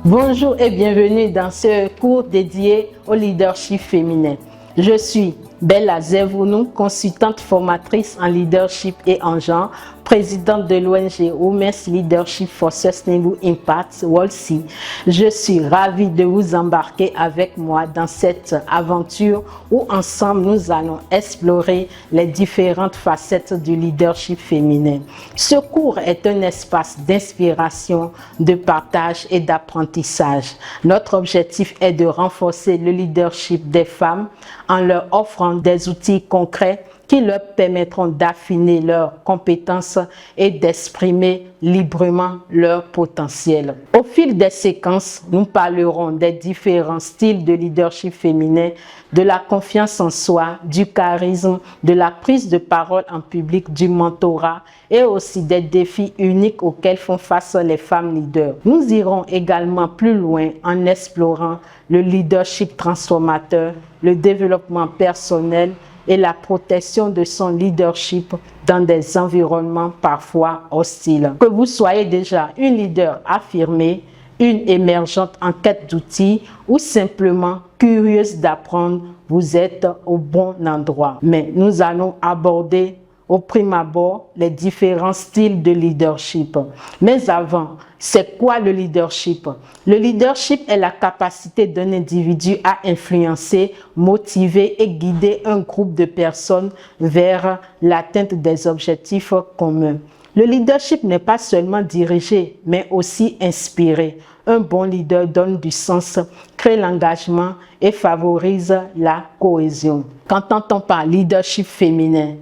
Bonjour et bienvenue dans ce cours dédié au leadership féminin. Je suis Bella Zevounou, consultante formatrice en leadership et en genre, présidente de l'ONG Women's Leadership for Sustainable Impact, WOLSI. Je suis ravie de vous embarquer avec moi dans cette aventure où ensemble nous allons explorer les différentes facettes du leadership féminin. Ce cours est un espace d'inspiration, de partage et d'apprentissage. Notre objectif est de renforcer le leadership des femmes en leur offrant des outils concrets qui leur permettront d'affiner leurs compétences et d'exprimer librement leur potentiel. Au fil des séquences, nous parlerons des différents styles de leadership féminin, de la confiance en soi, du charisme, de la prise de parole en public, du mentorat et aussi des défis uniques auxquels font face les femmes leaders. Nous irons également plus loin en explorant le leadership transformateur, le développement personnel et la protection de son leadership dans des environnements parfois hostiles. Que vous soyez déjà une leader affirmée, une émergente en quête d'outils ou simplement curieuse d'apprendre, vous êtes au bon endroit. Mais nous allons aborder au prime abord les différents styles de leadership. Mais avant, c'est quoi le leadership? Le leadership est la capacité d'un individu à influencer, motiver et guider un groupe de personnes vers l'atteinte des objectifs communs. Le leadership n'est pas seulement diriger, mais aussi inspirer. Un bon leader donne du sens, crée l'engagement et favorise la cohésion. Qu'entend-on par leadership féminin?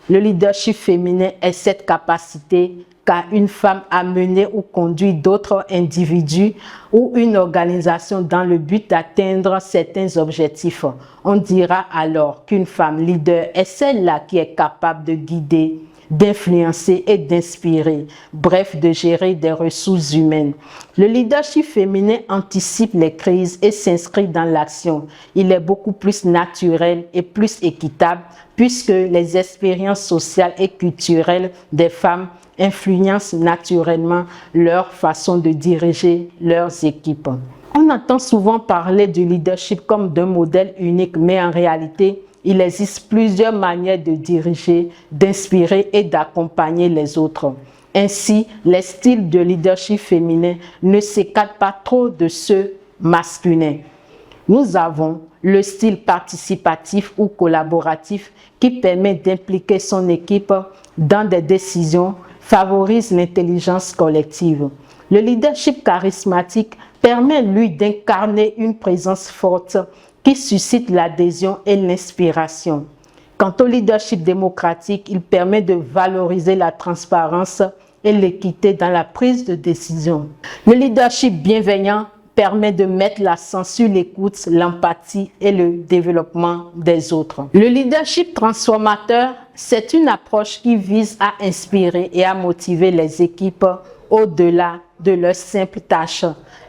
Le leadership féminin est cette capacité qu'a une femme à mener ou conduire d'autres individus ou une organisation dans le but d'atteindre certains objectifs. On dira alors qu'une femme leader est celle-là qui est capable de guider, d'influencer et d'inspirer, bref, de gérer des ressources humaines. Le leadership féminin anticipe les crises et s'inscrit dans l'action. Il est beaucoup plus naturel et plus équitable puisque les expériences sociales et culturelles des femmes influencent naturellement leur façon de diriger leurs équipes. On entend souvent parler du leadership comme d'un modèle unique, mais en réalité, il existe plusieurs manières de diriger, d'inspirer et d'accompagner les autres. Ainsi, les styles de leadership féminin ne s'écartent pas trop de ceux masculins. Nous avons le style participatif ou collaboratif qui permet d'impliquer son équipe dans des décisions, favorise l'intelligence collective. Le leadership charismatique permet, lui, d'incarner une présence forte qui suscite l'adhésion et l'inspiration. Quant au leadership démocratique, il permet de valoriser la transparence et l'équité dans la prise de décision. Le leadership bienveillant permet de mettre l'accent sur l'écoute, l'empathie et le développement des autres. Le leadership transformateur, c'est une approche qui vise à inspirer et à motiver les équipes au-delà de leurs simples tâches.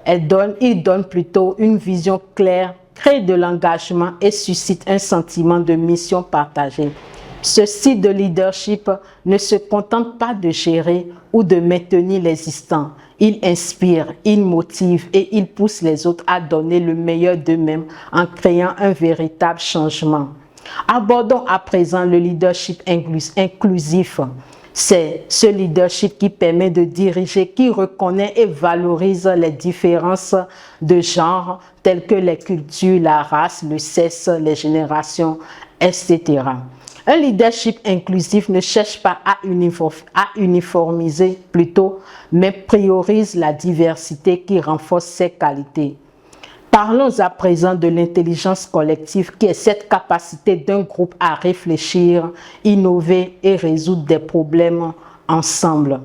Il donne plutôt une vision claire, crée de l'engagement et suscite un sentiment de mission partagée. Ce style de leadership ne se contente pas de gérer ou de maintenir l'existant. Il inspire, il motive et il pousse les autres à donner le meilleur d'eux-mêmes en créant un véritable changement. Abordons à présent le leadership inclusif. C'est ce leadership qui permet de diriger, qui reconnaît et valorise les différences de genre telles que les cultures, la race, le sexe, les générations, etc. Un leadership inclusif ne cherche pas à uniformiser plutôt, mais priorise la diversité qui renforce ses qualités. Parlons à présent de l'intelligence collective qui est cette capacité d'un groupe à réfléchir, innover et résoudre des problèmes ensemble.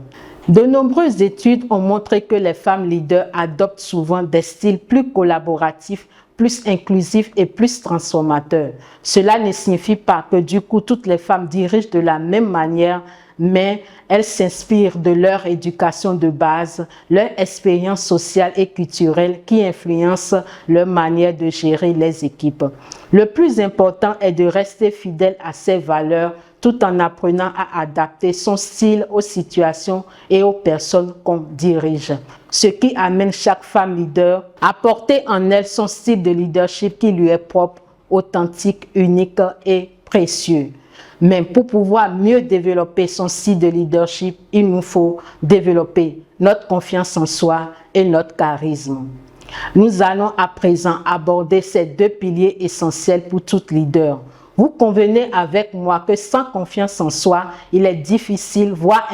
De nombreuses études ont montré que les femmes leaders adoptent souvent des styles plus collaboratifs, plus inclusifs et plus transformateurs. Cela ne signifie pas que du coup toutes les femmes dirigent de la même manière, mais elles s'inspirent de leur éducation de base, leur expérience sociale et culturelle qui influencent leur manière de gérer les équipes. Le plus important est de rester fidèle à ces valeurs tout en apprenant à adapter son style aux situations et aux personnes qu'on dirige. Ce qui amène chaque femme leader à porter en elle son style de leadership qui lui est propre, authentique, unique et précieux. Mais pour pouvoir mieux développer son style de leadership, il nous faut développer notre confiance en soi et notre charisme. Nous allons à présent aborder ces deux piliers essentiels pour tout leader. Vous convenez avec moi que sans confiance en soi, il est difficile, voire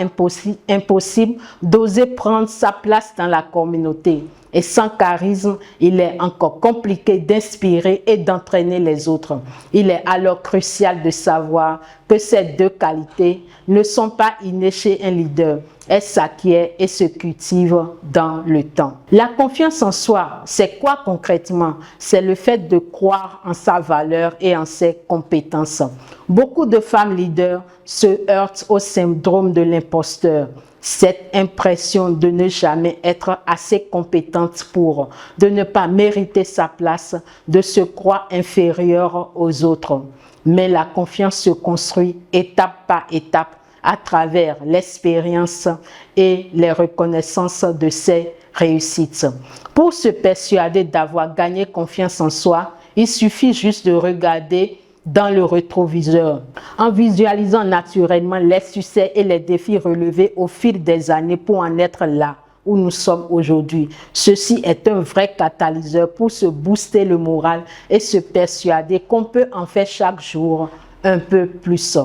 impossible d'oser prendre sa place dans la communauté. Et sans charisme, il est encore compliqué d'inspirer et d'entraîner les autres. Il est alors crucial de savoir que ces deux qualités ne sont pas innées chez un leader. Elles s'acquièrent et se cultivent dans le temps. La confiance en soi, c'est quoi concrètement? C'est le fait de croire en sa valeur et en ses compétences. Beaucoup de femmes leaders se heurtent au syndrome de l'imposteur. Cette impression de ne jamais être assez compétente pour, de ne pas mériter sa place, de se croire inférieure aux autres. Mais la confiance se construit étape par étape à travers l'expérience et les reconnaissances de ses réussites. Pour se persuader d'avoir gagné confiance en soi, il suffit juste de regarder dans le rétroviseur, en visualisant naturellement les succès et les défis relevés au fil des années pour en être là où nous sommes aujourd'hui. Ceci est un vrai catalyseur pour se booster le moral et se persuader qu'on peut en faire chaque jour un peu plus.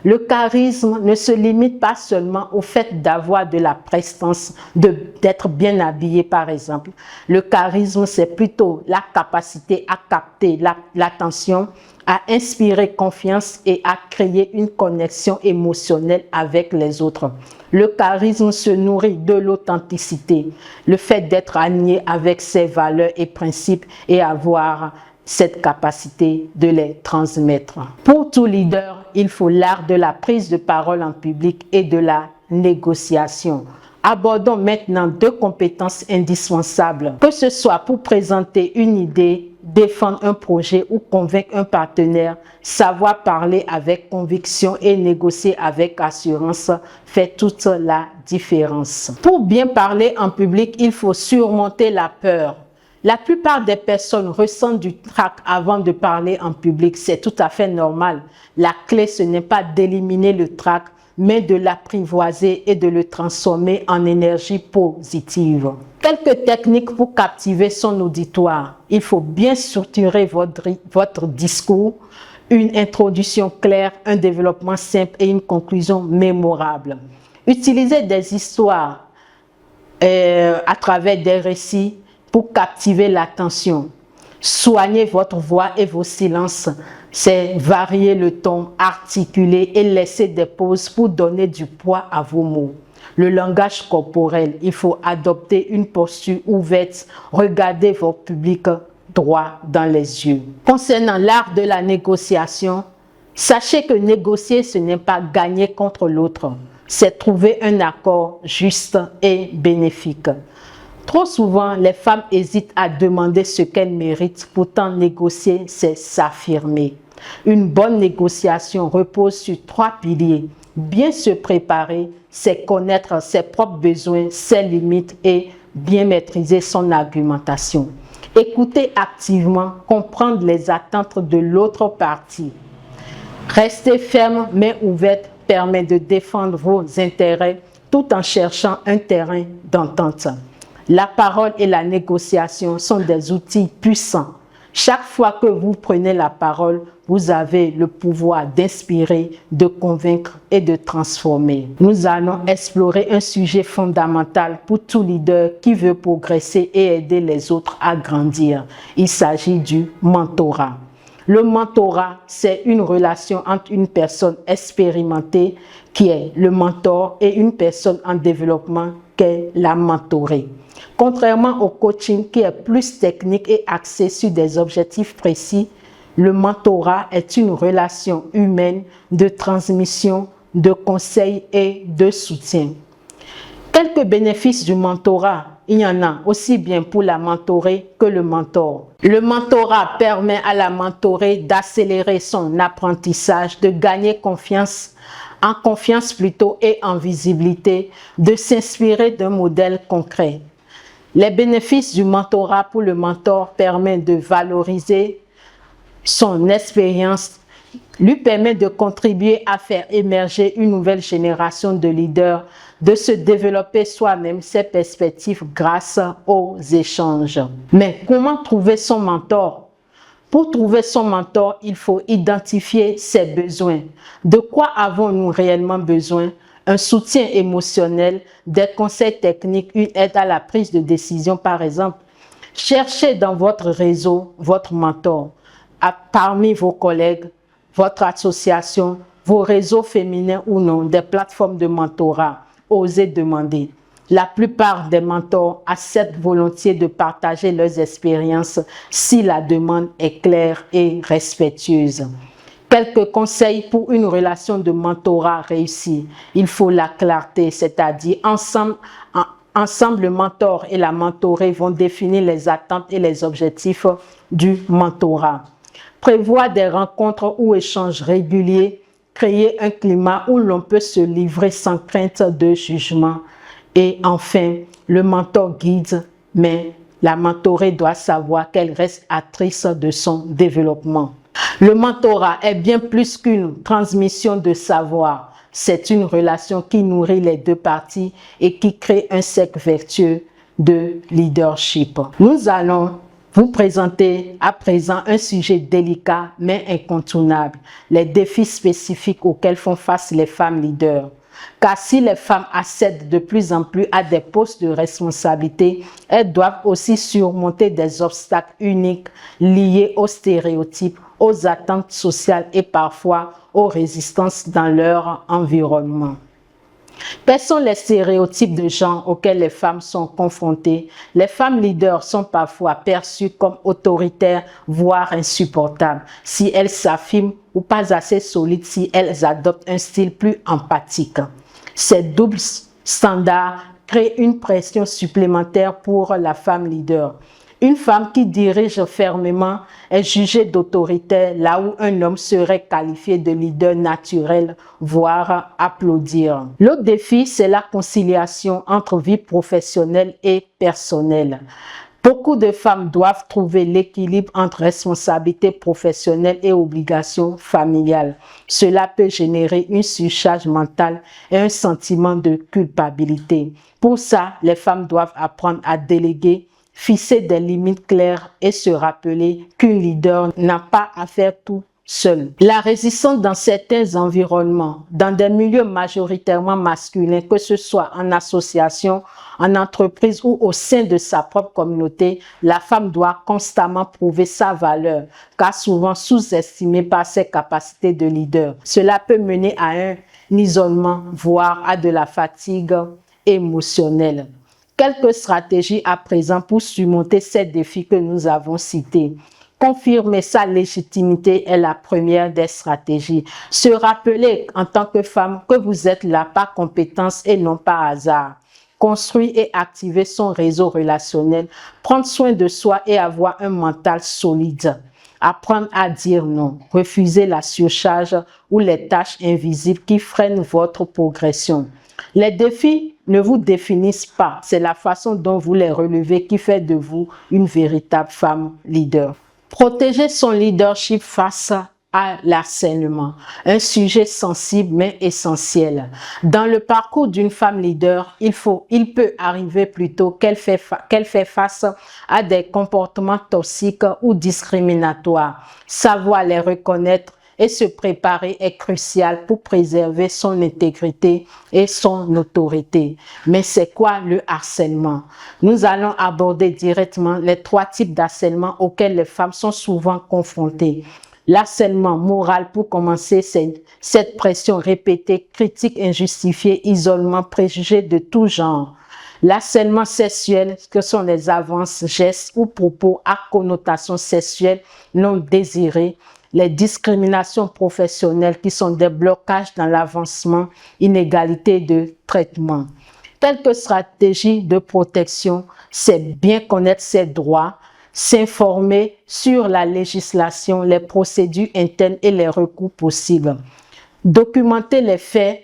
Le charisme ne se limite pas seulement au fait d'avoir de la prestance, d'être bien habillé par exemple. Le charisme, c'est plutôt la capacité à capter l'attention, à inspirer confiance et à créer une connexion émotionnelle avec les autres. Le charisme se nourrit de l'authenticité, le fait d'être aligné avec ses valeurs et principes et avoir cette capacité de les transmettre. Pour tout leader, il faut l'art de la prise de parole en public et de la négociation. Abordons maintenant deux compétences indispensables, que ce soit pour présenter une idée, défendre un projet ou convaincre un partenaire. Savoir parler avec conviction et négocier avec assurance fait toute la différence. Pour bien parler en public, il faut surmonter la peur. La plupart des personnes ressentent du trac avant de parler en public. C'est tout à fait normal. La clé, ce n'est pas d'éliminer le trac, mais de l'apprivoiser et de le transformer en énergie positive. Quelques techniques pour captiver son auditoire. Il faut bien structurer votre discours, une introduction claire, un développement simple et une conclusion mémorable. Utilisez des histoires à travers des récits pour captiver l'attention. Soignez votre voix et vos silences. C'est varier le ton, articuler et laisser des pauses pour donner du poids à vos mots. Le langage corporel, il faut adopter une posture ouverte. Regardez votre public droit dans les yeux. Concernant l'art de la négociation, sachez que négocier, ce n'est pas gagner contre l'autre. C'est trouver un accord juste et bénéfique. Trop souvent, les femmes hésitent à demander ce qu'elles méritent. Pourtant, négocier, c'est s'affirmer. Une bonne négociation repose sur 3 piliers. Bien se préparer, c'est connaître ses propres besoins, ses limites et bien maîtriser son argumentation. Écouter activement, comprendre les attentes de l'autre partie. Rester ferme mais ouverte permet de défendre vos intérêts tout en cherchant un terrain d'entente. La parole et la négociation sont des outils puissants. Chaque fois que vous prenez la parole, vous avez le pouvoir d'inspirer, de convaincre et de transformer. Nous allons explorer un sujet fondamental pour tout leader qui veut progresser et aider les autres à grandir. Il s'agit du mentorat. Le mentorat, c'est une relation entre une personne expérimentée qui est le mentor et une personne en développement qui est la mentorée. Contrairement au coaching qui est plus technique et axé sur des objectifs précis, le mentorat est une relation humaine de transmission, de conseils et de soutien. Quelques bénéfices du mentorat. il y en a aussi bien pour la mentorée que le mentor. Le mentorat permet à la mentorée d'accélérer son apprentissage, de gagner en confiance plutôt et en visibilité, de s'inspirer d'un modèle concret. Les bénéfices du mentorat pour le mentor permettent de valoriser son expérience, lui permet de contribuer à faire émerger une nouvelle génération de leaders, de se développer soi-même ses perspectives grâce aux échanges. Mais comment trouver son mentor? Pour trouver son mentor, il faut identifier ses besoins. De quoi avons-nous réellement besoin? Un soutien émotionnel, des conseils techniques, une aide à la prise de décision par exemple. Cherchez dans votre réseau votre mentor. Parmi vos collègues, votre association, vos réseaux féminins ou non, des plateformes de mentorat, osez demander. La plupart des mentors acceptent volontiers de partager leurs expériences si la demande est claire et respectueuse. Quelques conseils pour une relation de mentorat réussie. Il faut la clarté, c'est-à-dire ensemble, le mentor et la mentorée vont définir les attentes et les objectifs du mentorat. Prévoir des rencontres ou échanges réguliers, créer un climat où l'on peut se livrer sans crainte de jugement. Et enfin, le mentor guide, mais la mentorée doit savoir qu'elle reste actrice de son développement. Le mentorat est bien plus qu'une transmission de savoir. C'est une relation qui nourrit les deux parties et qui crée un cercle vertueux de leadership. Nous allons vous présenter à présent un sujet délicat mais incontournable, les défis spécifiques auxquels font face les femmes leaders. Car si les femmes accèdent de plus en plus à des postes de responsabilité, elles doivent aussi surmonter des obstacles uniques liés aux stéréotypes, aux attentes sociales et parfois aux résistances dans leur environnement. Quels sont les stéréotypes de genre auxquels les femmes sont confrontées? Les femmes leaders sont parfois perçues comme autoritaires, voire insupportables, si elles s'affirment ou pas assez solides si elles adoptent un style plus empathique. Ces doubles standards créent une pression supplémentaire pour la femme leader. Une femme qui dirige fermement est jugée d'autoritaire, là où un homme serait qualifié de leader naturel, voire applaudir. L'autre défi, c'est la conciliation entre vie professionnelle et personnelle. Beaucoup de femmes doivent trouver l'équilibre entre responsabilité professionnelle et obligations familiales. Cela peut générer une surcharge mentale et un sentiment de culpabilité. Pour ça, les femmes doivent apprendre à déléguer, fixer des limites claires et se rappeler qu'une leader n'a pas à faire tout seul. La résistance dans certains environnements, dans des milieux majoritairement masculins, que ce soit en association, en entreprise ou au sein de sa propre communauté, la femme doit constamment prouver sa valeur, car souvent sous-estimée par ses capacités de leader. Cela peut mener à un isolement, voire à de la fatigue émotionnelle. Quelques stratégies à présent pour surmonter ces défis que nous avons cités. Confirmer sa légitimité est la première des stratégies. Se rappeler en tant que femme que vous êtes là par compétence et non par hasard. Construire et activer son réseau relationnel. Prendre soin de soi et avoir un mental solide. Apprendre à dire non. Refuser la surcharge ou les tâches invisibles qui freinent votre progression. Les défis ne vous définissent pas. C'est la façon dont vous les relevez qui fait de vous une véritable femme leader. Protéger son leadership face à l'harcèlement, un sujet sensible mais essentiel. Dans le parcours d'une femme leader, il peut arriver plutôt qu'elle fait face à des comportements toxiques ou discriminatoires. Savoir les reconnaître et se préparer est crucial pour préserver son intégrité et son autorité. Mais c'est quoi le harcèlement? Nous allons aborder directement les 3 types d'harcèlement auxquels les femmes sont souvent confrontées. L'harcèlement moral pour commencer, c'est cette pression répétée, critique injustifiée, isolement, préjugé de tout genre. L'harcèlement sexuel, que sont les avances, gestes ou propos à connotation sexuelle non désirée. Les discriminations professionnelles qui sont des blocages dans l'avancement, inégalité de traitement. Quelques stratégies de protection, c'est bien connaître ses droits, s'informer sur la législation, les procédures internes et les recours possibles. Documenter les faits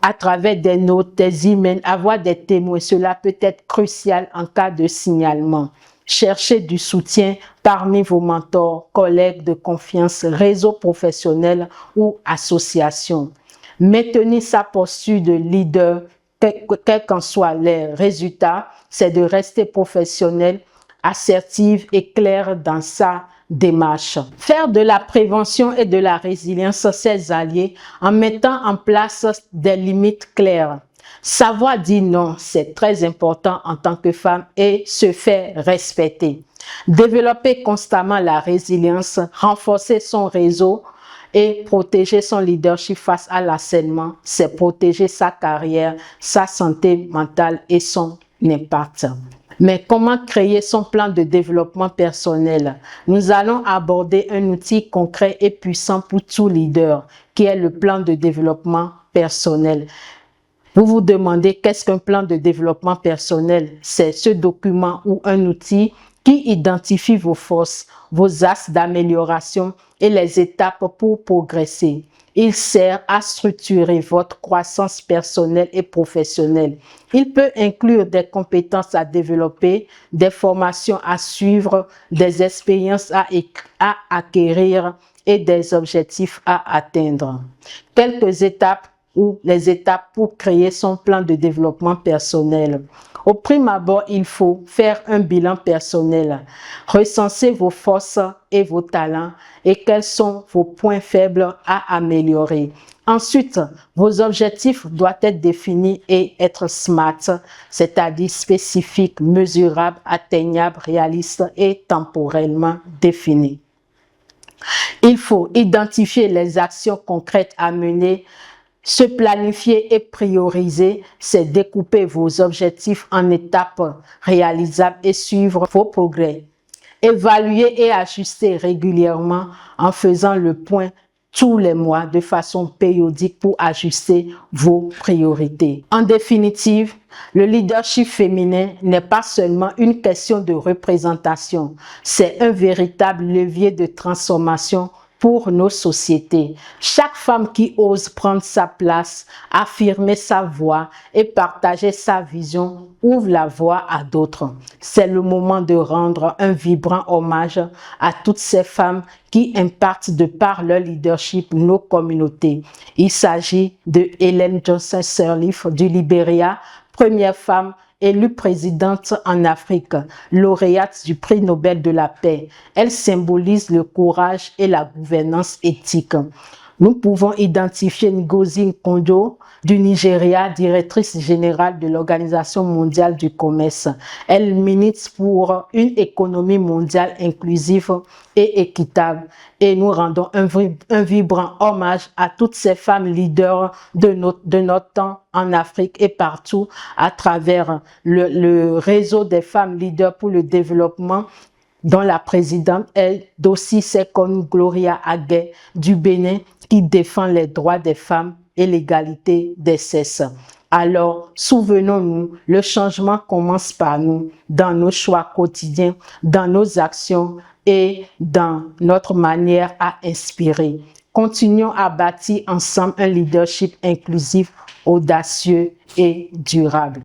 à travers des notes, des emails, avoir des témoins, cela peut être crucial en cas de signalement. Cherchez du soutien parmi vos mentors, collègues de confiance, réseaux professionnels ou associations. Maintenir sa posture de leader, quels qu'en soient les résultats, c'est de rester professionnel, assertive et claire dans sa démarche. Faire de la prévention et de la résilience ses alliés en mettant en place des limites claires. Savoir dire non, c'est très important en tant que femme et se faire respecter. Développer constamment la résilience, renforcer son réseau et protéger son leadership face à l'harcèlement, c'est protéger sa carrière, sa santé mentale et son impact. Mais comment créer son plan de développement personnel? Nous allons aborder un outil concret et puissant pour tout leader, qui est le plan de développement personnel. Vous vous demandez qu'est-ce qu'un plan de développement personnel? C'est ce document ou un outil qui identifie vos forces, vos axes d'amélioration et les étapes pour progresser. Il sert à structurer votre croissance personnelle et professionnelle. Il peut inclure des compétences à développer, des formations à suivre, des expériences à acquérir et des objectifs à atteindre. Quelques étapes ou les étapes pour créer son plan de développement personnel. Au prime abord, il faut faire un bilan personnel, recenser vos forces et vos talents et quels sont vos points faibles à améliorer. Ensuite, vos objectifs doivent être définis et être SMART, c'est-à-dire spécifiques, mesurables, atteignables, réalistes et temporellement définis. Il faut identifier les actions concrètes à mener. Se planifier et prioriser, c'est découper vos objectifs en étapes réalisables et suivre vos progrès. Évaluer et ajuster régulièrement en faisant le point tous les mois de façon périodique pour ajuster vos priorités. En définitive, le leadership féminin n'est pas seulement une question de représentation, c'est un véritable levier de transformation pour nos sociétés. Chaque femme qui ose prendre sa place, affirmer sa voix et partager sa vision ouvre la voie à d'autres. C'est le moment de rendre un vibrant hommage à toutes ces femmes qui impactent de par leur leadership nos communautés. Il s'agit de Ellen Johnson Sirleaf du Libéria, première femme élue présidente en Afrique, lauréate du prix Nobel de la paix. Elle symbolise le courage et la gouvernance éthique. Nous pouvons identifier Ngozi Nkonjo du Nigeria, directrice générale de l'Organisation mondiale du commerce. Elle milite pour une économie mondiale inclusive et équitable. Et nous rendons un vibrant hommage à toutes ces femmes leaders de notre temps en Afrique et partout à travers le réseau des femmes leaders pour le développement, dont la présidente est Dossi Sekon Gloria Agué du Bénin, qui défend les droits des femmes et l'égalité des sexes. Alors, souvenons-nous, le changement commence par nous, dans nos choix quotidiens, dans nos actions et dans notre manière à inspirer. Continuons à bâtir ensemble un leadership inclusif, audacieux et durable.